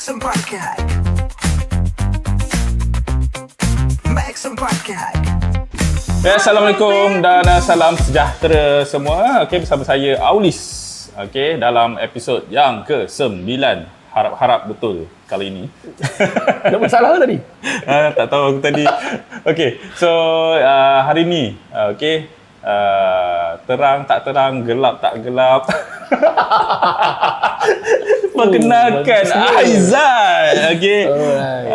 sempatkan Assalamualaikum dan salam sejahtera semua. Okey, bersama saya Aulis. Okey, dalam episod yang ke-9. Harap-harap betul kali ini. Ada masalah tadi? Tak tahu aku tadi. Okey, so hari ni okey, terang tak terang, gelap tak gelap. Perkenalkan Aizat. Okey. Alright.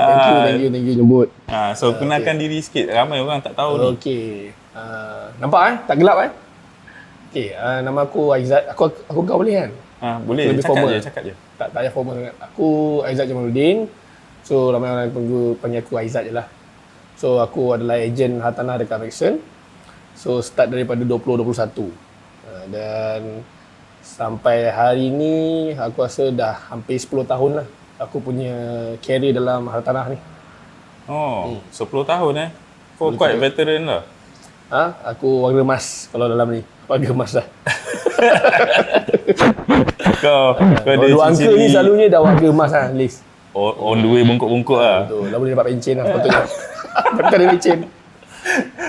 Thank you nyebut. So kenalkan diri sikit. Ramai orang tak tahu ni. Okey. Nampak tak gelap Okey, nama aku Aizat. Aku kau boleh kan? Boleh, Lebih cakap formal. je, cakap je. Tak payah formal sangat. Aku Aizat Jamaluddin. So ramai orang panggil aku Aizat je lah. So aku adalah ejen hartanah dekat Maxon. So start daripada 2021. Dan sampai hari ni aku rasa dah hampir 10 tahun lah aku punya career dalam hartanah ni. 10 tahun Kau quite veteran lah. Aku warga emas kalau dalam ni. Warga emas dah. Kau ada Dua angka ni selalunya dah warga emas lah list. on the way bungkuk-bungkuk lah. Betul. Dah boleh dapat pencen lah sepatutnya. Tapi tak ada pencen.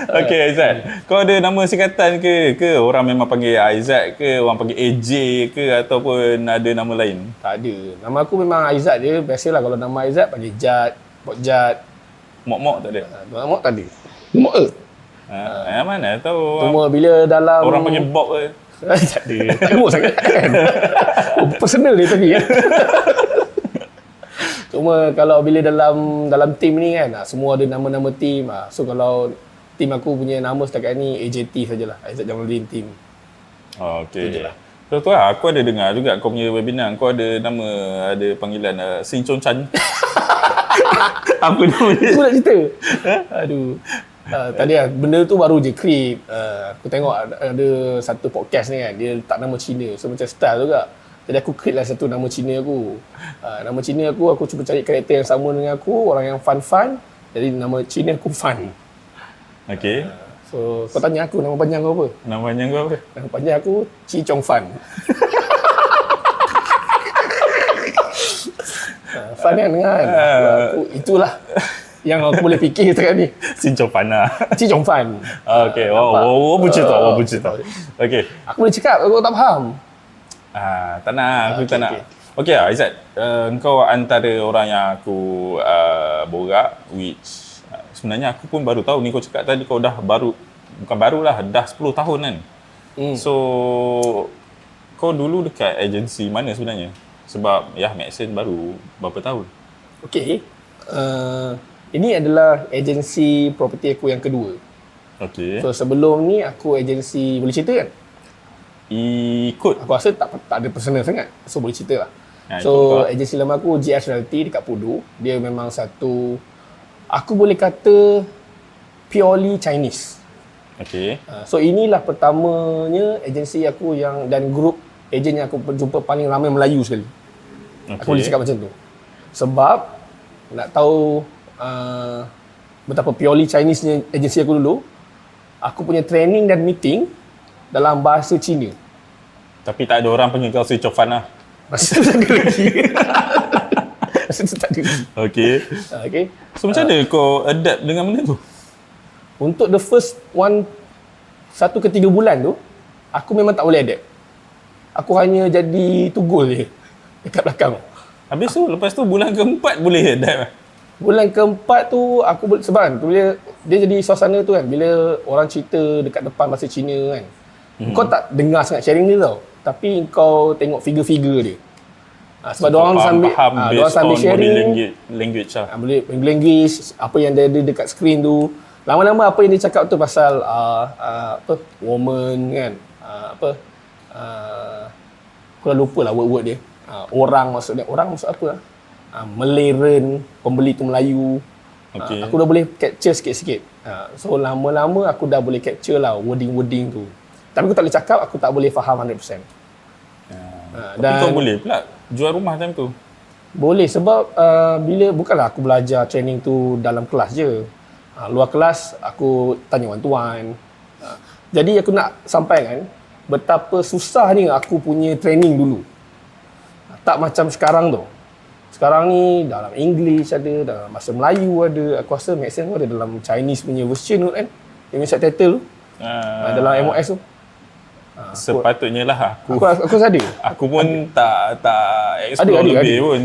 Okay Aizat, kau ada nama singkatan ke orang memang panggil Aizat ke, orang panggil AJ ke, ataupun ada nama lain? Tak ada. Nama aku memang Aizat je. Biasalah kalau nama Aizat panggil Jad, Pok Jad. Mok-mok tak ada? Mok tak ada. Mok Mana tahu Cuma bila dalam orang panggil Bob ke? tak ada. Tak gemuk sangat kan. Personal dia tadi kan. Cuma kalau bila dalam team ni kan, semua ada nama-nama team. So kalau team aku punya nama setakat ni AJT sajalah. Aizat Jamaluddin team. Okay. Itu je lah. So tu lah, aku ada dengar juga kau punya webinar. Kau ada nama, ada panggilan Sin Chon Chan. Apa nama dia? Aku nak cerita. Aduh. Tadi benda tu baru je create. Aku tengok ada satu podcast ni kan, dia letak nama Cina. So macam style juga. Jadi aku create lah satu nama Cina aku. Nama Cina aku cuba cari karakter yang sama dengan aku, orang yang fun-fun. Jadi nama Cina aku Fun. Okay. So kau tanya aku nama panjang kau apa? Nama panjang kau apa? Nama panjang aku Chi Chong Fun. Fun kan? Aku, itulah yang aku boleh fikir sekarang ni. Sin Chon Pana. Chi Chong Fun. Okay. 我不知道. Okay. Aku boleh cakap, aku tak faham. Tak nak, aku okay, tak nak. Okay Aizat, kau antara orang yang aku borak, which sebenarnya aku pun baru tahu ni, kau cakap tadi kau dah bukan baru lah, dah 10 tahun kan. So, kau dulu dekat agensi mana sebenarnya? Sebab Maxon baru berapa tahun? Okay. Ini adalah agensi property aku yang kedua. Okay. So sebelum ni aku agensi, boleh cerita kan? Ikut. Aku rasa tak ada personal sangat. So boleh cerita lah. So agensi lama aku GS Realty dekat Pudu. Dia memang satu, aku boleh kata purely Chinese. Okay. So inilah pertamanya agensi aku yang, dan grup ejen yang aku jumpa paling ramai Melayu sekali. Okay. Aku boleh cakap macam tu. Sebab nak tahu betapa purely Chinese-nya agensi aku dulu, aku punya training dan meeting dalam bahasa Cina. Tapi tak ada orang panggil kau Si Chofan lah. Masa tu tak ada lagi. Masa tu tak ada lagi. Okay. Okay. So macam mana kau adapt dengan benda tu? Untuk the first 1 ke 3 bulan tu, aku memang tak boleh adapt. Aku hanya jadi tugul je dekat belakang. Habis tu, lepas tu bulan keempat boleh adapt? Bulan keempat tu aku sebab tu dia jadi suasana tu kan, bila orang cerita dekat depan bahasa Cina kan, kau tak dengar sangat sharing dia tau, tapi kau tengok figure-figure dia. Sebab diorang sambil sharing language lah. boleh language, apa yang dia ada dekat skrin tu. Lama-lama apa yang dia cakap tu pasal woman kan, aku dah lupa lah word-word dia. Orang maksud apa? Meleren, pembeli tu Melayu. Okay. Aku dah boleh capture sikit-sikit. So lama-lama aku dah boleh capture lah wording-wording tu. Tapi aku tak boleh cakap, aku tak boleh faham 100%. Tapi kau boleh pula jual rumah time tu? Boleh sebab bila bukanlah aku belajar training tu dalam kelas je. Luar kelas aku tanya one to one. Jadi aku nak sampaikan betapa susahnya aku punya training dulu. Tak macam sekarang tu. Sekarang ni dalam English ada, dalam bahasa Melayu ada. Aku rasa Make Sense tu ada dalam Chinese punya version tu kan. Yang punya subtitle tu. Dalam MOS tu. Sepatutnya lah Aku ada. aku pun tak explore lebih pun.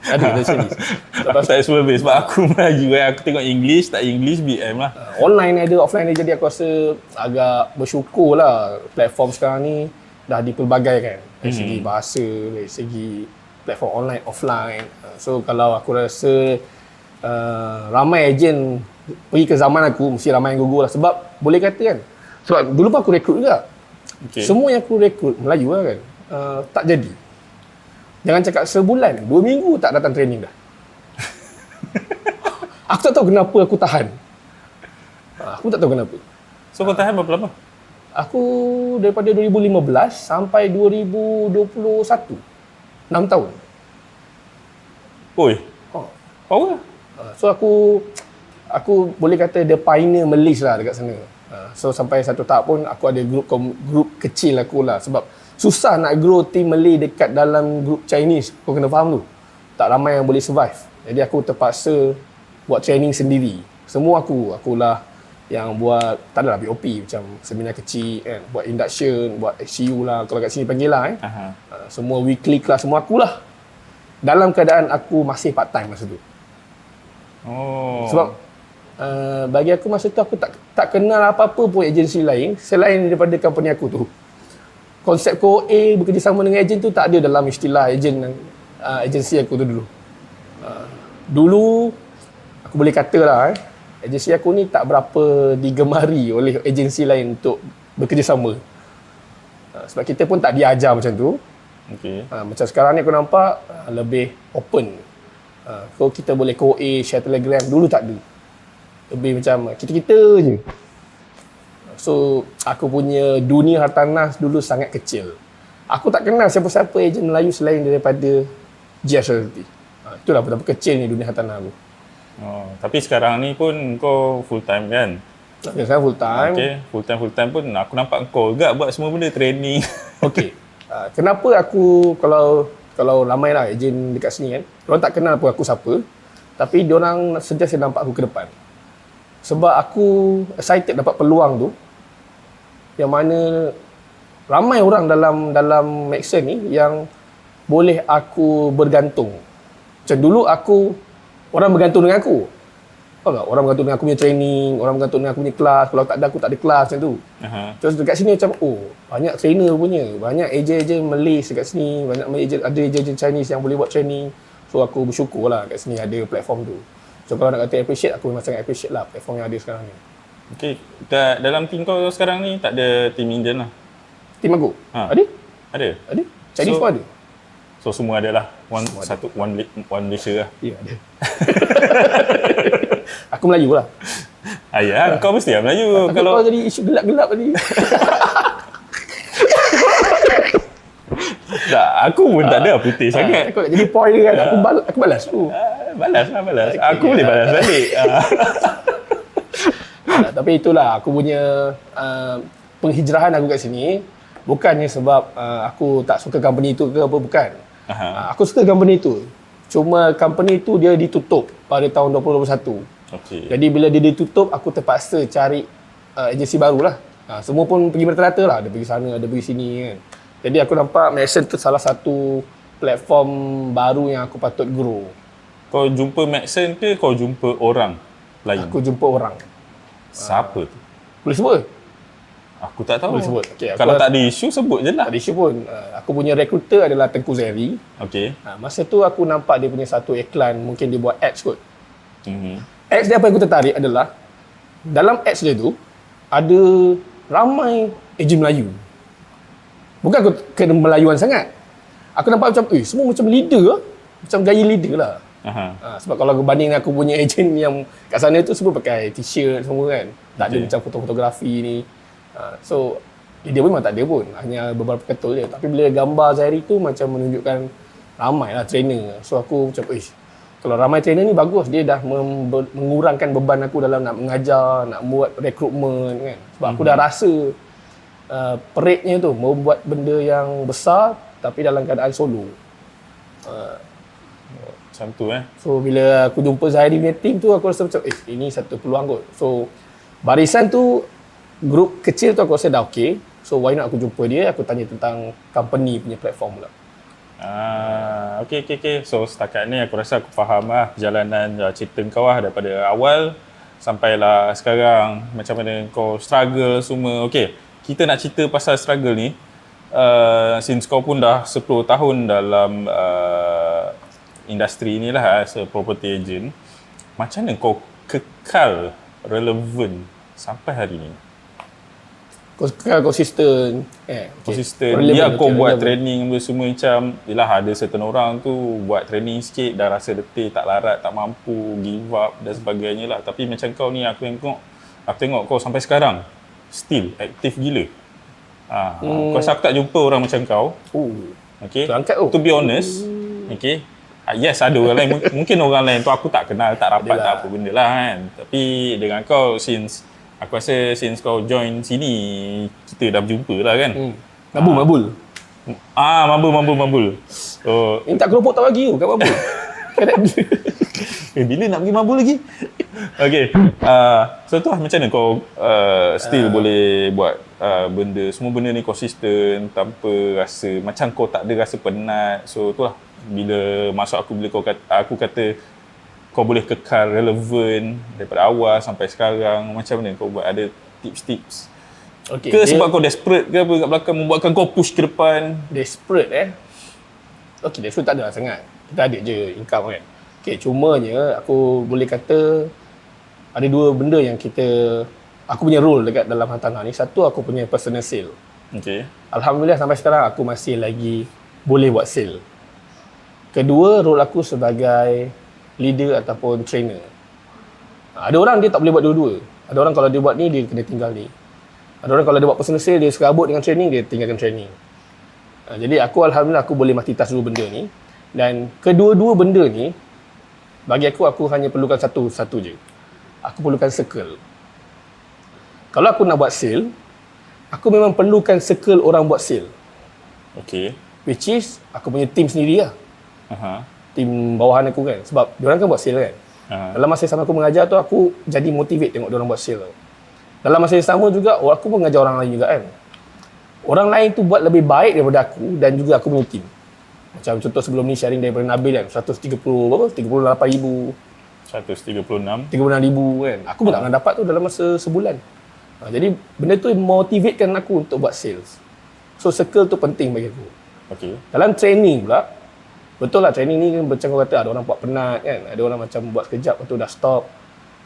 Ada series. Aku tak explore lebih sebab aku Melayu kan. Aku tengok English, tak English BM lah. Online ada, offline ada. Jadi aku rasa agak bersyukur lah platform sekarang ni dah dipelbagaikan. Dari segi bahasa, dari segi platform online, offline. So kalau aku rasa ramai ejen pergi ke zaman aku, mesti ramai yang gugur lah. Sebab boleh kata kan, sebab dulu pun aku rekrut juga. Okay. Semua yang aku rekrut Melayu lah kan, tak jadi. Jangan cakap sebulan, 2 minggu tak datang training dah. Aku tak tahu kenapa aku tahan. Aku tak tahu kenapa. So kau tahan berapa lama? Aku daripada 2015 sampai 2021. 6 tahun. Oi, Oh. power. So aku boleh kata the pioneer Malaysia lah dekat sana. So sampai satu tahap pun aku ada grup kecil aku lah. Sebab susah nak grow team Malay dekat dalam grup Chinese. Kau kena faham tu. Tak ramai yang boleh survive. Jadi aku terpaksa buat training sendiri. Semua akulah yang buat, tak adalah BOP, macam seminar kecil kan, buat induction, buat HCU lah, kalau kat sini panggil lah semua weekly class, semua akulah. Dalam keadaan aku masih part time masa tu. Oh. Sebab bagi aku masa tu aku tak kenal apa-apa pun agensi lain selain daripada company aku tu. Konsep KOA bekerjasama dengan ejen tu tak ada dalam istilah agensi aku tu dulu. Dulu aku boleh kata lah agensi aku ni tak berapa digemari oleh agensi lain untuk bekerjasama. Sebab kita pun tak diajar macam tu. Okay. Macam sekarang ni aku nampak lebih open. Kalau kita boleh KOA, share Telegram, dulu tak ada. Lebih macam kita-kita je. So, aku punya dunia hartanah dulu sangat kecil. Aku tak kenal siapa-siapa ejen Melayu selain daripada GS Realty. Itulah betapa kecilnya dunia hartanah aku. Oh, tapi sekarang ni pun kau full time kan? Sekarang full time. Okay, full time pun aku nampak kau juga buat semua benda training. Okey. Kenapa aku kalau ramai lah ejen dekat sini kan, diorang tak kenal pun aku siapa, tapi diorang sentiasa nampak aku ke depan. Sebab aku excited dapat peluang tu, yang mana ramai orang dalam Make Sense ni yang boleh aku bergantung. Macam dulu orang bergantung dengan aku. Tahu tak? Orang bergantung dengan aku punya training, orang bergantung dengan aku punya kelas. Kalau tak ada aku tak ada kelas macam tu. Terus dekat sini macam banyak trainer punya, banyak ejen-ejen Malay dekat sini, banyak ada ejen Chinese yang boleh buat training. So aku bersyukur lah kat sini ada platform tu. So kalau nak kata appreciate, aku memang sangat appreciate lah platform yang ada sekarang ni. Okay, dalam team kau sekarang ni tak ada team Indian lah? Team aku? Ada? Ada. Chinese pun ada. So semua ada lah. One Malaysia lah. Ya, ada. Aku Melayu lah. Ya, kau mesti lah Melayu. Kalau kau jadi isu gelap-gelap tadi. Tak, aku pun tak ada putih sangat. Kau nak jadi point kan. Aku balas tu. Balas. Okay, aku boleh balas balik. Tapi itulah aku punya penghijrahan aku kat sini. Bukannya sebab aku tak suka company tu ke apa, bukan. Aku suka company tu. Cuma company tu dia ditutup pada tahun 2021. Okay. Jadi bila dia ditutup, aku terpaksa cari agensi baru lah. Semua pun pergi merata-rata lah. Ada pergi sana, ada pergi sini kan. Jadi aku nampak Make Sense tu salah satu platform baru yang aku patut grow. Kau jumpa Make Sense ke kau jumpa orang lain? Aku jumpa orang. Siapa tu? Boleh sebut? Aku tak tahu. Boleh sebut. Okay, kalau tak ada isu, sebut je lah. Tak ada isu pun. Aku punya recruiter adalah Tengku Zeri. Okay. Masa tu aku nampak dia punya satu iklan, mungkin dia buat ads kot. Mm-hmm. Ads dia apa yang aku tertarik adalah, dalam ads dia tu, ada ramai ejen Melayu. Bukan aku kena Melayuan sangat. Aku nampak macam, semua macam leader lah. Macam gaya leader lah. Sebab kalau aku banding aku punya ejen yang kat sana tu semua pakai t-shirt semua kan. Tak ada macam fotografi ni. So dia pun memang tak ada pun, hanya beberapa ketul je. Tapi bila gambar Zairi tu macam menunjukkan ramai lah trainer. So aku macam kalau ramai trainer ni bagus, dia dah mengurangkan beban aku dalam nak mengajar, nak buat rekrutmen kan. Sebab aku dah rasa peritnya tu membuat benda yang besar tapi dalam keadaan solo. Macam tu So bila aku jumpa Zahiri punya team tu, aku rasa macam ini satu peluang kot. So barisan tu, grup kecil tu aku rasa dah okey. So why not aku jumpa dia, aku tanya tentang company punya platform pula. Okay. So setakat ni aku rasa aku faham lah perjalanan cerita kau lah daripada awal sampailah sekarang, macam mana kau struggle semua. Okay, kita nak cerita pasal struggle ni. Since kau pun dah 10 tahun dalam industri ni lah as a property agent, macam mana kau kekal relevan sampai hari ni? Kau konsisten. Konsisten. Dia kau buat training semua macam, yelah ada certain orang tu buat training sikit dah rasa letih, tak larat, tak mampu, give up dan sebagainya lah. Tapi macam kau ni aku tengok kau sampai sekarang still aktif gila. Kau rasa aku tak jumpa orang macam kau. Okay. To be honest, okay. Yes, ada orang lain. Mungkin orang lain tu aku tak kenal, tak rapat, tak apa benda lah kan. Tapi dengan kau, aku rasa since kau join sini, kita dah berjumpa lah kan. Mabul. Mabul. So, tak keropok tak bagi tu, kat mabul. bila nak pergi mabul lagi? Okay. So tu lah macam mana kau still boleh buat semua benda ni konsisten tanpa rasa, macam kau tak ada rasa penat. So tu lah, bila aku kata kau boleh kekal relevan daripada awal sampai sekarang, macam mana kau buat, ada tips-tips? Ke sebab kau desperate ke apa kat belakang membuatkan kau push ke depan? Desperate Okay, desperate tak ada lah sangat. Kita ada je income kan. Okay, cumanya aku boleh kata ada dua benda yang aku punya role dekat dalam hartanah ni. Satu, aku punya personal sale. Okay. Alhamdulillah sampai sekarang aku masih lagi boleh buat sale. Kedua, role aku sebagai leader ataupun trainer. Ada orang dia tak boleh buat dua-dua. Ada orang kalau dia buat ni, dia kena tinggal ni. Ada orang kalau dia buat personal sale, dia serabut dengan training, dia tinggalkan training. Jadi alhamdulillah aku boleh multitask dua benda ni. Dan kedua-dua benda ni, bagi aku hanya perlukan satu je. Aku perlukan circle. Kalau aku nak buat sale, aku memang perlukan circle orang buat sale. Okay. Which is, aku punya team sendiri lah. Team bawahan aku kan. Sebab diorang kan buat sale kan. Dalam masa yang sama aku mengajar tu, aku jadi motivate tengok diorang buat sale tu. Dalam masa yang sama juga, aku mengajar orang lain juga kan. Orang lain tu buat lebih baik daripada aku dan juga aku punya team. Macam contoh sebelum ni sharing daripada Nabil kan, 38,000 36,000 kan. Aku pun tak pernah dapat tu dalam masa sebulan. Jadi benda tu motivatekan aku untuk buat sales. So circle tu penting bagi aku. Okay. Dalam training pula, betul lah training ni macam kau kata ada orang buat penat kan, ada orang macam buat sekejap lepas tu dah stop.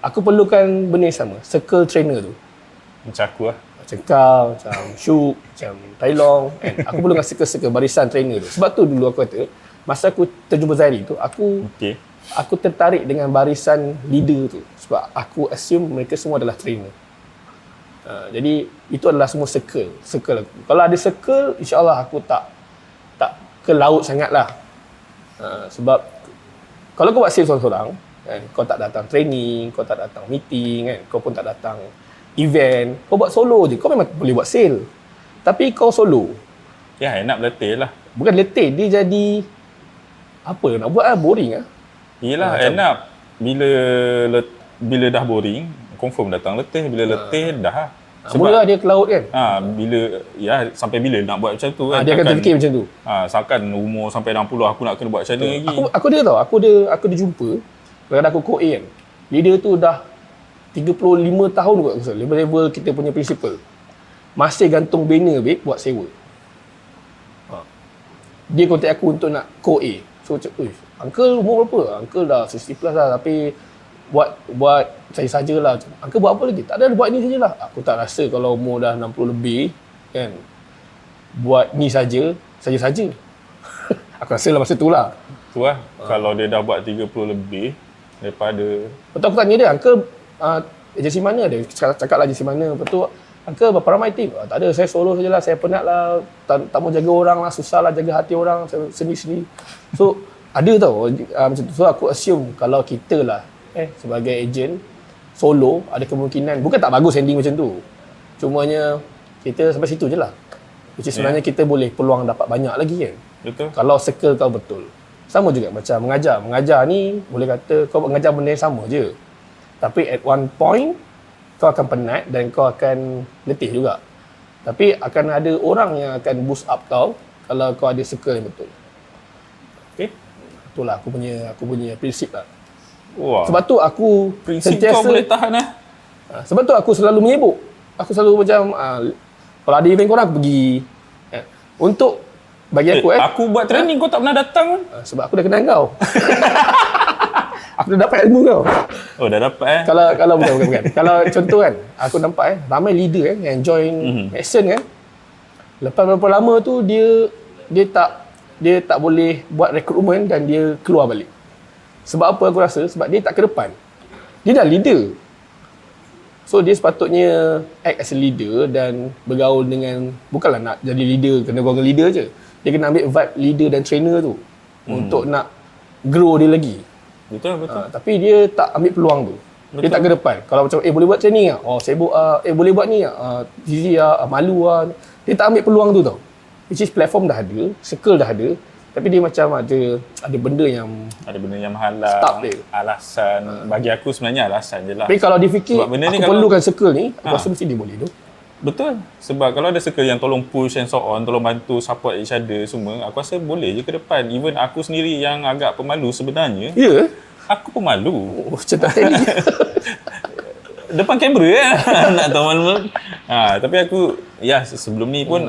Aku perlukan benda yang sama, circle trainer tu. Macam aku lah. Macam kau, macam Syuk, macam Tai Long kan. Aku perlukan circle barisan trainer tu. Sebab tu dulu aku kata, masa aku terjumpa Zahiri tu, aku tertarik dengan barisan leader tu. Sebab aku assume mereka semua adalah trainer. Jadi itu adalah semua circle aku. Kalau ada circle, insya-Allah aku tak ke laut sangatlah. Sebab kalau kau buat sales seorang-seorang kan, kau tak datang training, kau tak datang meeting kan, kau pun tak datang event, kau buat solo je, kau memang boleh buat sale. Tapi kau solo, ya enak letih lah. bukan letih, dia jadi apa nak buat boring lah. Yelah enak bila dah boring confirm datang letih, bila letih dah lah. Mula dia ke laut kan. Sampai bila nak buat macam tu kan. Dia akan terfikir macam tu. Seakan umur sampai 60 aku nak kena buat macam ni lagi. Aku dia tahu, aku ada jumpa kadang aku co kan. Leader tu dah 35 tahun kot aku rasa. Level kita punya principal. Masih gantung banner babe buat sewa. Dia kontak aku untuk nak co-A. So macam, uncle umur berapa? Uncle dah 60 plus lah tapi buat saya sajalah. Uncle buat apa lagi? Tak ada, buat ni sajalah. Aku tak rasa kalau umur dah 60 lebih kan buat ni saja. Aku rasa lah masa tu lah. Tu lah. Kalau dia dah buat 30 lebih daripada. Lepas tu aku tanya dia, uncle agensi mana dia? Cakap lah agensi mana. Lepas tu, uncle berapa ramai tim? Tak ada, saya solo sajalah. Saya penat lah. Tak mau jaga orang lah. Susah lah jaga hati orang. Saya sendiri-sendiri. So, ada tau macam tu. So, aku assume kalau kita lah sebagai ejen solo, ada kemungkinan, bukan tak bagus ending macam tu. Cumanya, kita sampai situ je lah. Which is sebenarnya kita boleh peluang dapat banyak lagi kan. Betul. Kalau circle kau betul. Sama juga macam mengajar. Mengajar ni boleh kata kau mengajar benda yang sama je. Tapi at one point kau akan penat dan kau akan letih juga. Tapi akan ada orang yang akan boost up kau kalau kau ada circle yang betul. Okay. Itulah aku punya prinsip lah. Wah. Sebab tu aku Prinsip kau boleh tahan lah. sebab tu aku selalu menyibuk. Aku selalu macam kalau ada event korang aku pergi. Untuk bagi aku Aku buat training kau tak pernah datang pun. sebab aku dah kenal kau. Aku dah dapat ilmu kau. Oh dah dapat Kalau bukan. Kalau contoh kan, aku nampak ramai leader yang join action kan. Lepas berapa lama tu dia tak boleh buat recruitment dan dia keluar balik. Sebab apa aku rasa? Sebab dia tak ke depan. Dia dah leader. So dia sepatutnya act as a leader dan bergaul dengan, bukanlah nak jadi leader kena golongan leader je. Dia kena ambil vibe leader dan trainer tu untuk nak grow dia lagi. Betul. Tapi dia tak ambil peluang tu. Dia tak ke depan. Kalau macam boleh buat training ah. Oh sibuk boleh buat ni ah. Busy malu ah. Dia tak ambil peluang tu tau. Which is platform dah ada, circle dah ada, tapi dia macam ada benda yang menghalang. Stop dia. Alasan. Bagi aku sebenarnya alasan je lah. Tapi kalau dia fikir Sebab benda ni aku kalau- perlukan circle ni, aku rasa mesti dia boleh tu. Betul. Sebab kalau ada circle yang tolong push and so on, tolong bantu, support each other semua, aku rasa boleh je ke depan. Even aku sendiri yang agak pemalu sebenarnya, Ya? aku pemalu. Oh, macam tak tadi. Depan kamera nak tahu mana. Tapi aku sebelum ni pun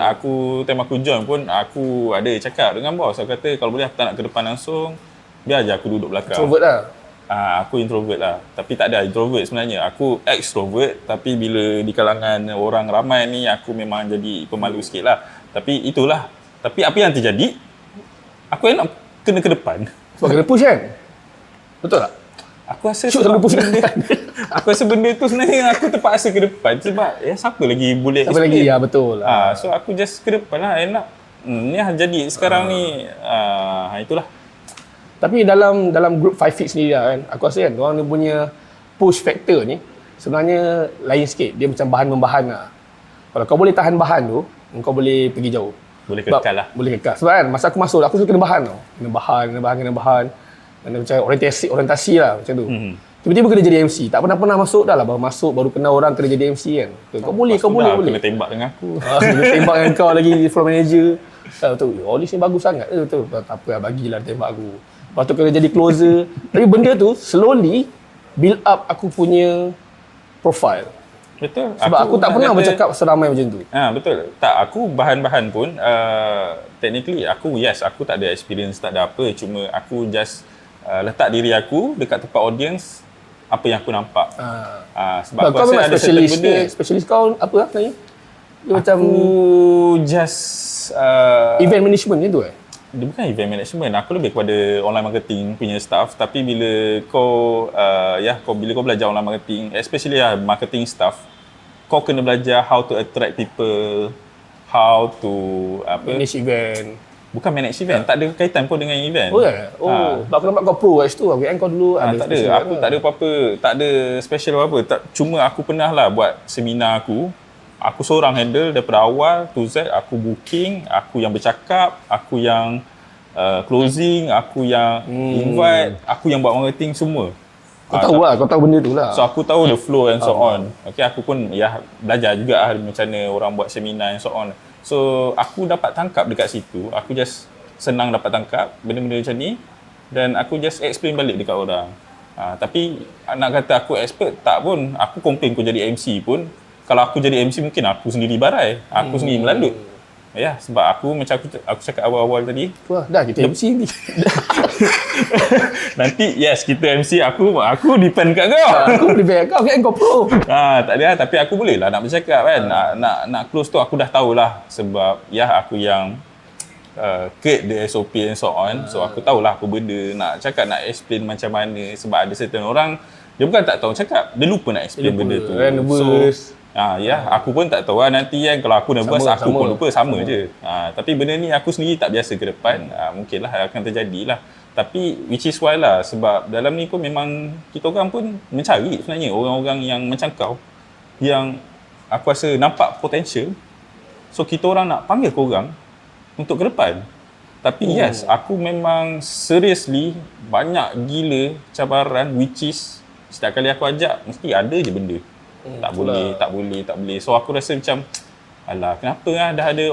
time aku join pun aku ada cakap dengan bos. Aku kata kalau boleh aku tak nak ke depan langsung, biar je aku duduk belakang. Introvert lah. Aku introvert lah. Tapi tak ada introvert sebenarnya. Aku extrovert, tapi bila di kalangan orang ramai ni aku memang jadi pemalu sikit lah. Tapi itulah. Tapi apa yang terjadi, aku nak kena ke depan. Sebab kena push kan? Betul tak? Aku rasa Syuk selalu push benda, aku rasa benda tu sebenarnya aku terpaksa ke depan sebab siapa lagi boleh Apa lagi? Ya betul lah. So aku just ke depan lah, enak. Ni jadi sekarang ni itulah. Tapi dalam group 5 feet sendiri lah kan, aku rasa kan orang ni punya push factor ni sebenarnya lain sikit. Dia macam bahan-membahan lah. Kalau kau boleh tahan bahan tu, kau boleh pergi jauh. Boleh kekal lah. Boleh kekal. Sebab kan masa aku masuk, aku suka kena bahan tau. Kena bahan. Mana macam orientasi lah macam tu. Tiba-tiba kena jadi MC. Tak pernah masuk dah lah. Baru masuk, baru kenal orang kena jadi MC kan. Kau boleh. Kena tembak dengan aku. Kena tembak dengan kau lagi, floor manager. Betul, Olis ni bagus sangat. Betul. Tak apa lah, bagilah tembak aku. Lepas tu kena jadi closer. Tapi benda tu slowly build up aku punya profile. Betul. Sebab aku tak pernah bercakap seramai macam tu. Betul. Tak, aku bahan-bahan pun technically aku tak ada experience, tak ada apa. Cuma aku just letak diri aku dekat tempat audience, apa yang aku nampak. Sebab aku kau rasa memang ada certain specialist benda. ni. Specialist kau apa lah sebenarnya? Dia macam Aku just event management ni tu dia bukan event management. Aku lebih kepada online marketing punya staff. Tapi bila kau bila kau belajar online marketing, especially marketing staff, kau kena belajar how to attract people, how to manage event. bukan manage event, tak ada kaitan pun dengan event. Oh ya? Sebab aku nampak kau pro kat situ. Kan kau dulu ada tak ada. Aku tak ada apa-apa, tak ada special apa-apa. Cuma aku pernah lah buat seminar aku. Aku seorang handle daripada awal to Z. Aku booking, aku yang bercakap, aku yang closing, aku yang invite, aku yang buat marketing semua. Kau tahu lah, kau tahu benda tu lah. So aku tahu the flow and so on. Okay, aku pun belajar juga macam mana orang buat seminar and so on. So aku dapat tangkap dekat situ. Aku just senang dapat tangkap benda-benda macam ni dan aku just explain balik dekat orang. Tapi nak kata aku expert, tak pun. Aku complain kau jadi MC pun. Kalau aku jadi MC mungkin aku sendiri barai. Aku sendiri melalut. Sebab aku macam aku cakap awal-awal tadi. Wah, dah kita MC ni. Nanti kita MC, aku depend kat kau. Aku prepare kau kan kau pro. Tak ada, tapi aku boleh lah nak bercakap kan. Nak close tu aku dah tahulah sebab aku yang create the SOP and so on. So aku tahulah apa benda nak cakap, nak explain macam mana. Sebab ada certain orang dia bukan tak tahu cakap, dia lupa nak explain benda tu. Nervous. Aku pun tak tahu lah nanti kan kalau aku nervous aku pun lupa sama je. Tapi benda ni aku sendiri tak biasa ke depan. Mungkinlah akan terjadilah. Tapi which is why lah, sebab dalam ni pun memang kita orang pun mencari sebenarnya orang-orang yang macam kau, yang aku rasa nampak potential. So kita orang nak panggil korang untuk ke depan. Tapi yes, aku memang seriously banyak gila cabaran, which is setiap kali aku ajak mesti ada je benda. Tak boleh. So aku rasa macam alah, kenapa dah ada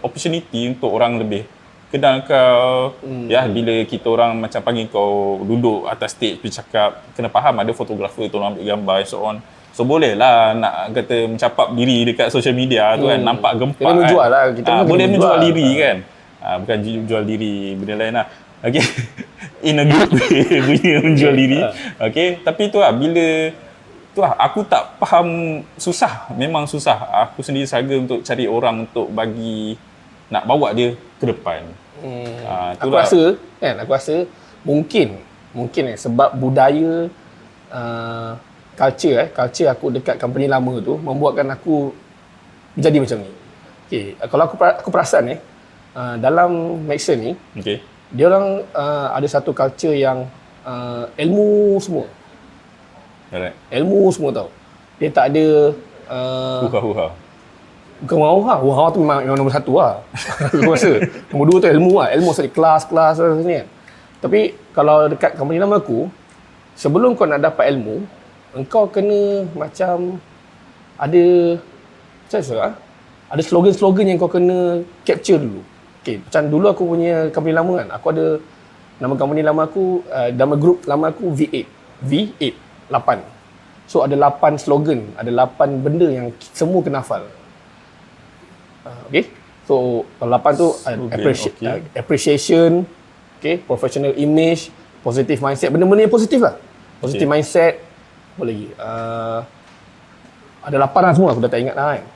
opportunity untuk orang lebih kenal kau. Ya, bila kita orang macam panggil kau duduk atas stage bercakap, kena faham ada fotografer tolong ambil gambar and so on. So boleh lah nak kata mencapap diri dekat social media tu kan, nampak gempak Kena menjual lah. Kita boleh kena menjual menjual diri kan. Bukan jual diri, benda lain lah. Okay. In a good way, bunyi menjual diri. Okay. Tapi tu lah, bila tu lah, aku tak faham, susah. Memang susah. Aku sendiri struggle untuk cari orang untuk bagi, nak bawa dia ke depan. Aku rasa mungkin sebab budaya culture aku dekat company lama tu membuatkan aku jadi macam ni. Okay, kalau aku perasan dalam Maxon ni, dia orang ada satu culture yang ilmu semua. Alright. Ilmu semua tau. Dia tak ada Huha-huha. bukan wah tu memang nombor satu lah. Aku rasa nombor dua tu ilmu lah. Ilmu pasal kelas ni kan. Tapi kalau dekat company lama aku, sebelum kau nak dapat ilmu, engkau kena macam ada ada slogan-slogan yang kau kena capture dulu. Okay, macam dulu aku punya company lama kan, aku ada nama company lama aku, nama group lama aku V8, 8. So ada 8 slogan, ada 8 benda yang semua kena hafal. Okay, so kalau 8 tu appreciation, okay, professional image, positive mindset, benda-benda yang positif lah. Positive mindset, apa lagi? Ada 8 lah semua, aku dah tak ingat lah kan.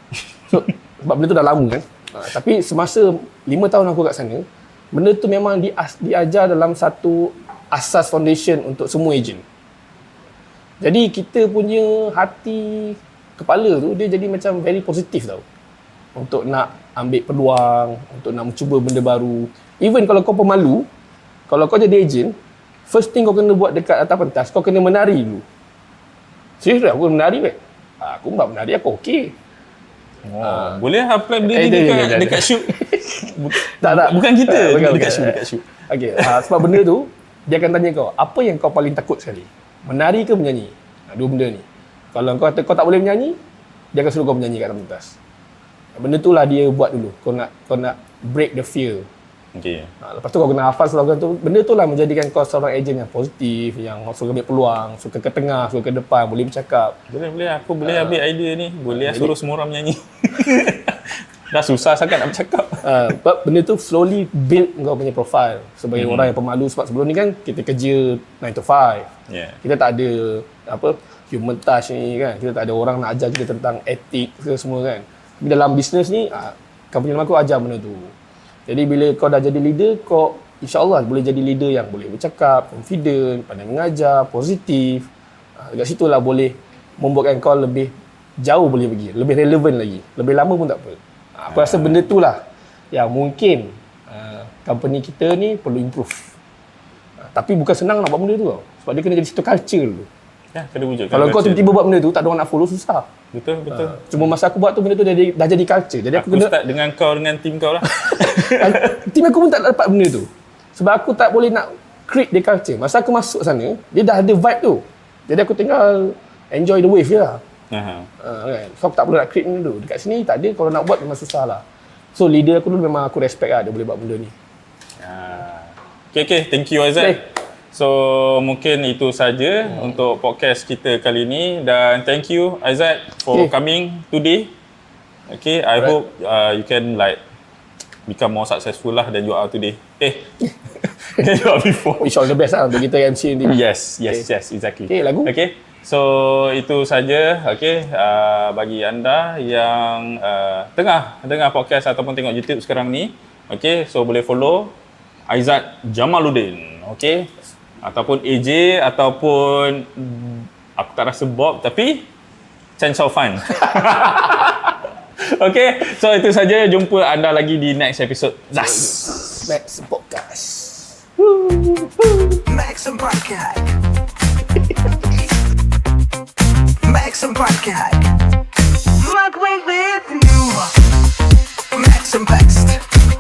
So, sebab benda tu dah lama kan. Tapi semasa 5 tahun aku kat sana, benda tu memang diajar dalam satu asas foundation untuk semua ejen. Jadi kita punya hati kepala tu, dia jadi macam very positif tau. Untuk nak ambil peluang, untuk nak mencuba benda baru. Even kalau kau pemalu, kalau kau jadi ejen, first thing kau kena buat dekat atas pentas, kau kena menari dulu. Serius aku menari kan? Aku tak menari, aku okey. Boleh apply benda ni dekat shoot. Tak. Bukan kita, dekat shoot. Okey, sebab benda tu dia akan tanya kau, apa yang kau paling takut sekali? Menari ke menyanyi? Dua benda ni. Kalau kau kata kau tak boleh menyanyi, dia akan suruh kau menyanyi kat atas pentas. Benda tu lah dia buat dulu. Kau nak break the fear. Okey. Lepas tu kau kena hafal slogan tu. Benda tu lah menjadikan kau seorang ejen yang positif, yang suka ambil peluang, suka ke tengah, suka ke depan, boleh bercakap. Boleh. Aku boleh ambil idea ni. Boleh suruh semua orang menyanyi. Dah susah sangat nak bercakap. Sebab benda tu slowly build kau punya profile sebagai orang yang pemalu. Sebab sebelum ni kan kita kerja 9 to 5. Kita tak ada human touch ni kan. Kita tak ada orang nak ajar kita tentang etik ke semua kan. Tapi dalam bisnes ni, company lama aku ajar benda tu. Jadi bila kau dah jadi leader, kau insyaAllah boleh jadi leader yang boleh bercakap, confident, pandai mengajar, positif. Dekat situ lah boleh membuatkan kau lebih jauh boleh pergi, lebih relevan lagi. Lebih lama pun tak apa. Aku rasa benda tu lah yang mungkin company kita ni perlu improve. Tapi bukan senang nak buat benda tu tau. Sebab dia kena jadi satu culture dulu. Ya, kena wujudkan. Kalau kau tiba-tiba buat benda tu, tak ada orang nak follow, susah. Betul. Cuma masa aku buat tu, benda tu dah jadi culture. Jadi aku kena start dengan tim kau lah. Tim aku pun tak dapat benda tu. Sebab aku tak boleh nak create the culture. Masa aku masuk sana, dia dah ada vibe tu. Jadi aku tinggal enjoy the wave je lah. Kan? So aku tak boleh nak create benda tu. Dekat sini tak ada, kalau nak buat memang susah lah. So leader aku dulu memang aku respect lah, dia boleh buat benda ni. Okay, thank you Aizat. So mungkin itu saja untuk podcast kita kali ini, dan thank you Aizat for coming today. Okay, I hope you can become more successful lah than you are today. Than you are before. Wish all the best lah untuk kita MC ni. Yes, exactly. Okay, lagu. Okay, so itu saja. Okay, bagi anda yang tengah dengar podcast ataupun tengok YouTube sekarang ni, okay, so boleh follow Aizat Jamaluddin, okay, ataupun AJ, ataupun aku tak rasa Bob, tapi Chen Shaofan. Okay, so itu saja. Jumpa anda lagi di next episode Zas Max Podcast. Maxim Podcast. Maxim Podcast. Like we with you. Maxim Best.